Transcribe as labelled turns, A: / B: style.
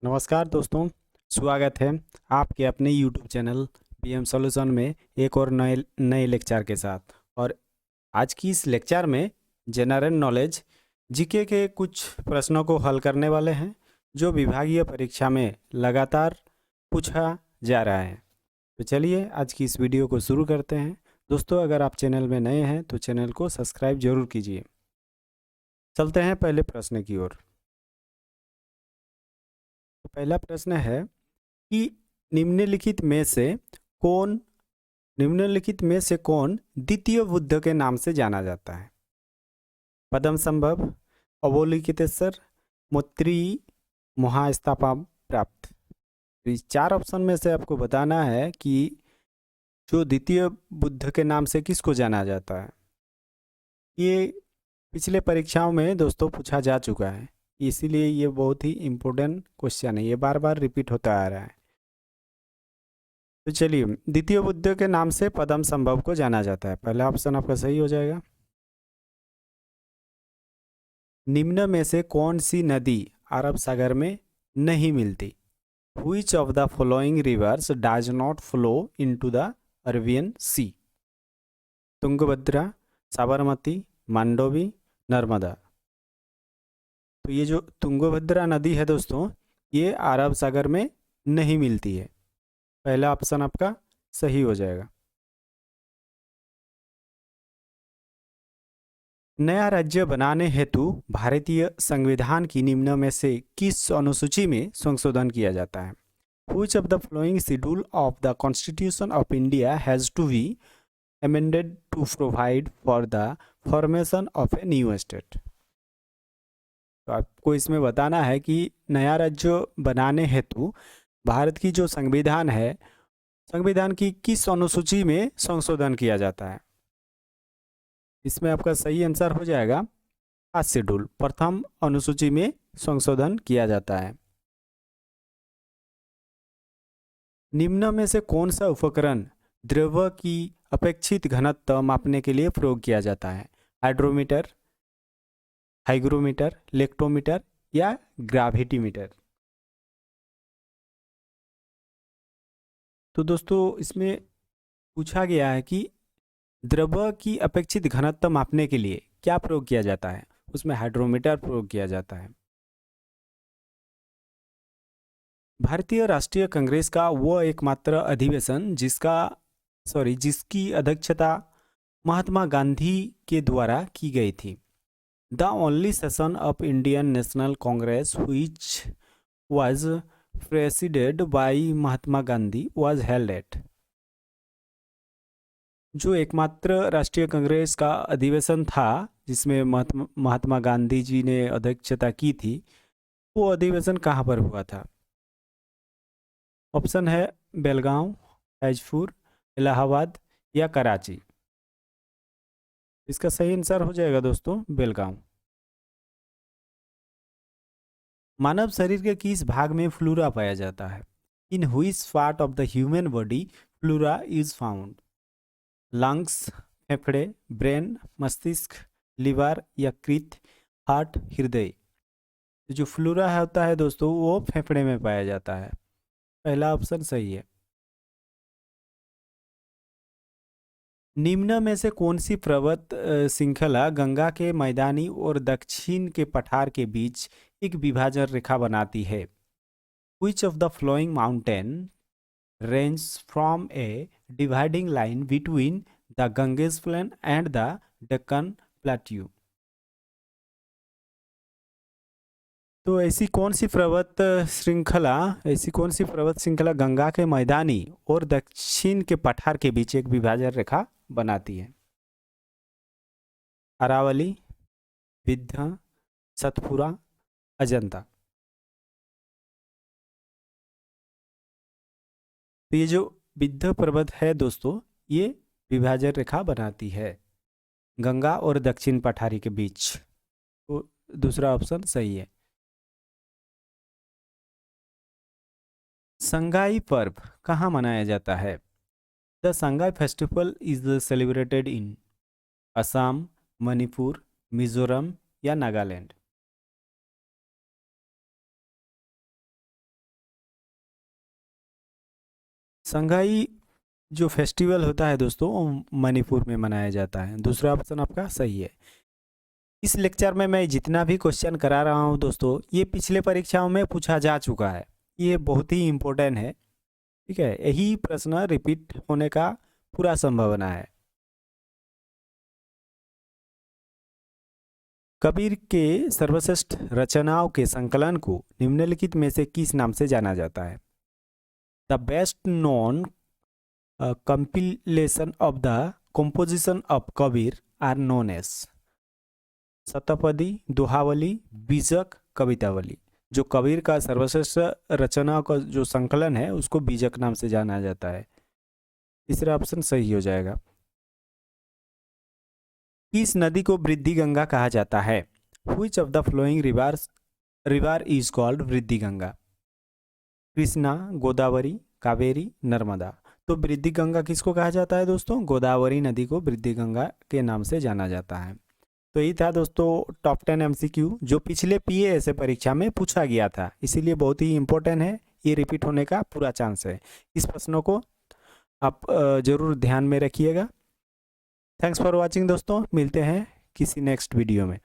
A: नमस्कार दोस्तों, स्वागत है आपके अपने YouTube चैनल पीएम सॉल्यूशन में एक और नए नए लेक्चर के साथ। और आज की इस लेक्चर में जनरल नॉलेज जीके के कुछ प्रश्नों को हल करने वाले हैं जो विभागीय परीक्षा में लगातार पूछा जा रहा है। तो चलिए आज की इस वीडियो को शुरू करते हैं। दोस्तों, अगर आप चैनल में नए हैं तो चैनल को सब्सक्राइब जरूर कीजिए। चलते हैं पहले प्रश्न की ओर। तो पहला प्रश्न है कि निम्नलिखित में से कौन निम्नलिखित में से कौन द्वितीय बुद्ध के नाम से जाना जाता है? पद्मसंभव, अवलोकितेश्वर, मैत्री, महास्थापा प्राप्त। तो इस चार ऑप्शन में से आपको बताना है कि जो द्वितीय बुद्ध के नाम से किसको जाना जाता है। ये पिछले परीक्षाओं में दोस्तों पूछा जा चुका है, इसीलिए ये बहुत ही इम्पोर्टेंट क्वेश्चन है, ये बार बार रिपीट होता आ रहा है। तो चलिए, द्वितीय बुद्ध के नाम से पद्मसंभव को जाना जाता है। पहला ऑप्शन आपका सही हो जाएगा। निम्न में से कौन सी नदी अरब सागर में नहीं मिलती? Which of the following rivers does not flow into the Arabian Sea? Tungabhadra, Sabarmati, Mandovi, Narmada. तो ये जो तुंगभद्रा नदी है दोस्तों, ये अरब सागर में नहीं मिलती है। पहला ऑप्शन आपका सही हो जाएगा। नया राज्य बनाने हेतु भारतीय संविधान की निम्न में से किस अनुसूची में संशोधन किया जाता है? Which of the following schedule of the Constitution of India has to be amended to provide for the formation of a new state? तो आपको इसमें बताना है कि नया राज्य बनाने हेतु भारत की जो संविधान है, संविधान की किस अनुसूची में संशोधन किया जाता है। इसमें आपका सही आंसर हो जाएगा फर्स्ट शेड्यूल, प्रथम अनुसूची में संशोधन किया जाता है। निम्न में से कौन सा उपकरण द्रव्य की अपेक्षित घनत्व मापने के लिए प्रयोग किया जाता है? हाइड्रोमीटर, हाइग्रोमीटर, लेक्टोमीटर या ग्रेविटीमीटर। तो दोस्तों, इसमें पूछा गया है कि द्रव्य की अपेक्षित घनत्व मापने के लिए क्या प्रयोग किया जाता है। उसमें हाइड्रोमीटर प्रयोग किया जाता है। भारतीय राष्ट्रीय कांग्रेस का वह एकमात्र अधिवेशन जिसकी अध्यक्षता महात्मा गांधी के द्वारा की गई थी। The only session of Indian National Congress which was presided by Mahatma Gandhi was held at. जो एकमात्र राष्ट्रीय कांग्रेस का अधिवेशन था जिसमें महात्मा गांधी जी ने अध्यक्षता की थी, वो अधिवेशन कहाँ पर हुआ था? ऑप्शन है बेलगांव, फैजपुर, इलाहाबाद या कराची। इसका सही आंसर हो जाएगा दोस्तों बेलगांव। मानव शरीर के किस भाग में फ्लूरा पाया जाता है? In which part of the human body pleura is found? Lungs, फेफड़े, ब्रेन, मस्तिष्क, लिवर, यकृत, हार्ट, हृदय। जो फ्लूरा होता है दोस्तों वो फेफड़े में पाया जाता है। पहला ऑप्शन सही है। निम्न में से कौन सी पर्वत श्रृंखला गंगा के मैदानी और दक्षिण के पठार के बीच एक विभाजन रेखा बनाती है? Which of the following mountain range from a dividing line between the Ganges plain and the Deccan Plateau? तो ऐसी कौन सी पर्वत श्रृंखला गंगा के मैदानी और दक्षिण के पठार के बीच एक विभाजन रेखा बनाती है? अरावली, विंध्य, सतपुरा, अजंता। तो ये जो विंध्य पर्वत है दोस्तों, ये विभाजन रेखा बनाती है गंगा और दक्षिण पठारी के बीच। तो दूसरा ऑप्शन सही है। संगाई पर्व कहाँ मनाया जाता है? The Sangai festival is celebrated in Assam, Manipur, Mizoram या नागालैंड। संगाई जो फेस्टिवल होता है दोस्तों वो मणिपुर में मनाया जाता है। दूसरा ऑप्शन आपका सही है। इस लेक्चर में मैं जितना भी क्वेश्चन करा रहा हूँ दोस्तों, ये पिछले परीक्षाओं में पूछा जा चुका है, ये बहुत ही इम्पोर्टेंट है, ठीक है। यही प्रश्न रिपीट होने का पूरा संभावना है। कबीर के सर्वश्रेष्ठ रचनाओं के संकलन को निम्नलिखित में से किस नाम से जाना जाता है? The best known compilation of the composition of Kabir are known as Shatpadi, Dohavali, Bijak, Kavitavali. जो कबीर का सर्वश्रेष्ठ रचना का जो संकलन है उसको बीजक नाम से जाना जाता है। तीसरा ऑप्शन सही हो जाएगा। किस नदी को वृद्धि गंगा कहा जाता है? Which of the flowing river is called वृद्धि गंगा? कृष्णा, गोदावरी, कावेरी, नर्मदा। तो वृद्धि गंगा किसको कहा जाता है दोस्तों? गोदावरी नदी को वृद्धि गंगा के नाम से जाना जाता है। तो यही था दोस्तों टॉप 10 MCQ जो पिछले PAS परीक्षा में पूछा गया था, इसीलिए बहुत ही इंपॉर्टेंट है, ये रिपीट होने का पूरा चांस है। इस प्रश्नों को आप जरूर ध्यान में रखिएगा। थैंक्स फॉर वॉचिंग दोस्तों, मिलते हैं किसी नेक्स्ट वीडियो में।